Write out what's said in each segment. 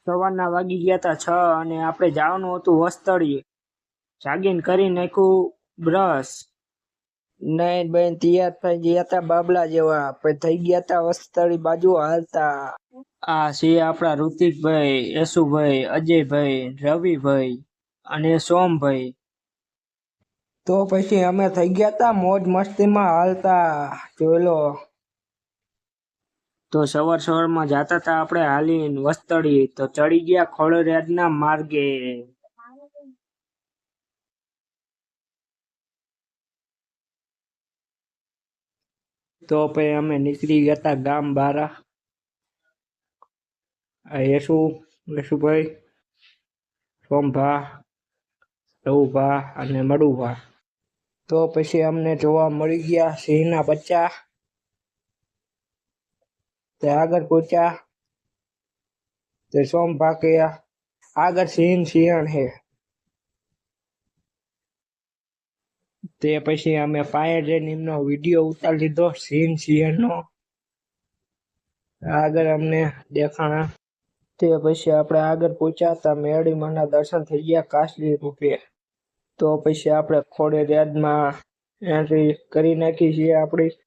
સવારના વાગી ગયા તા 6 અને આપણે જવાનું હતું વસ્તળીએ. જાગીને કરી નાખ્યું બ્રશ. નહીં બેન, તૈયાર થઈ ગયા તા બાબલા જેવા, પણ થઈ ગયા તા વસ્તળી બાજુ હાલતા. આ છે આપણા ઋતિકભાઈ, યશુભાઈ, અજયભાઈ, રવિભાઈ અને સોમભાઈ. તો પછી અમે થઈ ગયા તા મોજ મસ્તીમાં હાલતા. જોઈ લો. તો સવારમાં જાતા હતા આપણે હાલીને વસ્તળી, તો ચડી ગયા ખોડલરાજના માર્ગે. તો પછી અમે નીકળી ગયા હતા ગામ બારા. યશુભાઈ, સોમભા, રવુભા અને મડુભા. તો પછી અમને જોવા મળી ગયા સિંહના બચ્ચા. તે આગળ પહોંચ્યા. તે સોમભા કે આગળ સિંહણ હે. તે પછી અમે પાયે જઈને એમનો વિડીયો ઉતારી લીધો સિંહણનો. આગળ અમને દેખાણા. તે પછી આપણે આગળ પહોંચ્યા હતા મેરડીમાંના દર્શન થઈ ગયા કાશી રૂપે. તો પછી આપણે ખોડલરાજમાં એન્ટ્રી કરી નાખી છીએ આપણી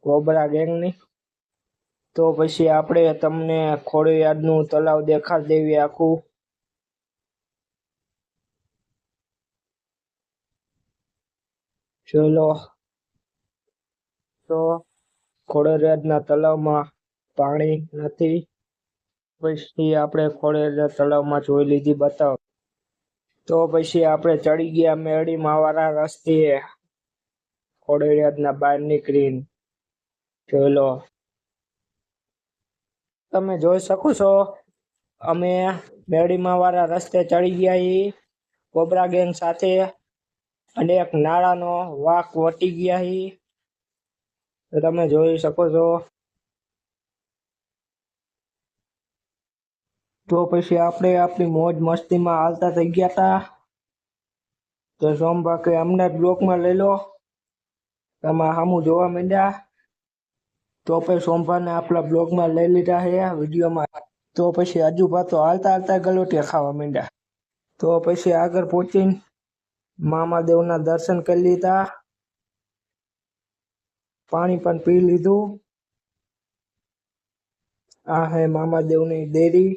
કોબરા ગેંગની. તો પછી આપણે તમને ખોડલરાજનું તલાવ દેખાડી દેવી આખું. ચલો. તો ખોડલરાજના તલાવમાં પાણી નથી. પછી આપણે ખોડલરાજ તલાવમાં જોઈ લીધી બતાવ. તો પછી આપણે ચડી ગયા મેરડીમાં વાળા રસ્તે ખોડલરાજના બહાર નીકળીને. જોઈ લો. તમે જોઈ શકો છો અમે મેરડીમાં વાળા રસ્તે ચડી ગયા એ કોબરા ગેંગ સાથે, અને એક નાળાનો વાંક વટી ગયા એ તમે જોઈ શકો છો. તો પછી આપણે આપણી મોજ મસ્તીમાં હાલતા થઈ ગયા હતા. તો સોમભા કે અમને જ બ્લોકમાં લઈ લો, તમે સામું જોવા માંડ્યા. તો પછી સોમભાને આપણા બ્લોગમાં લઈ લીધા છે વિડીયોમાં. તો પછી અજુભા તો હાલતા હાલતા ગલોટિયા ખાવા માંડ્યા. તો પછી આગળ પહોંચીને મામાદેવના દર્શન કરી લીધા, પાણી પણ પી લીધું. આ હે મામાદેવની દેરી.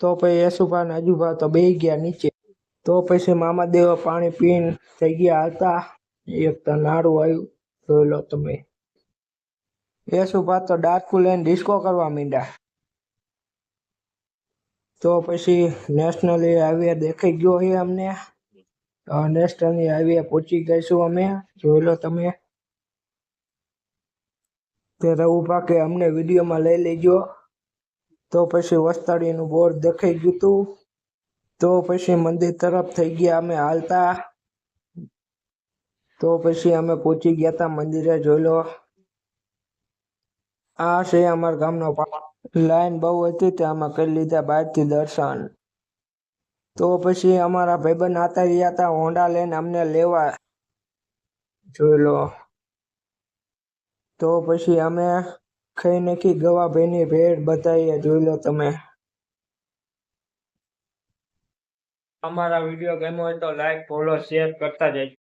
તો પછી યશુભા અને અજુભા તો બેહી ગયા નીચે. તો પછી મામાદેવ પાણી પીને થઈ ગયા હાલતા. એક તો નાડું આવ્યું, જોઈ લો તમે. યશુભા તો ડાકુ લઈને ડિસ્કો કરવા માંડ્યા. તો પછી નેશનલ હાઈવે દેખાઈ ગયો છે અમને. નેશનલ હાઈવે પહોંચી ગઈશું અમે, જોઈ લો તમે. તે રવુભા કે અમને વિડીયોમાં લઈ લેજો. તો પછી વસ્તળીનું બોર્ડ દેખાઈ ગયું હતું. તો પછી મંદિર તરફ થઈ ગયા અમે હાલતા. તો પછી અમે પહોંચી ગયા હતા મંદિરે, જોઈ લો. આ છે અમારા ગામનો લાઈન બહુ હતી તે આમાં કરી લીધા બહારથી દર્શન. તો પછી અમારા ભાઈબંધ આતા રહ્યા હતા હોન્ડા લઈને અમને લેવા, જોઈ લો. તો પછી અમે ખાઈ નાખી ગવાભાઈની ભેળ બધાએ, જોઈ લો તમે. અમારા વિડીયો ગમ્યો હોય તો લાઈક, ફોલો, શેર કરતા જજો.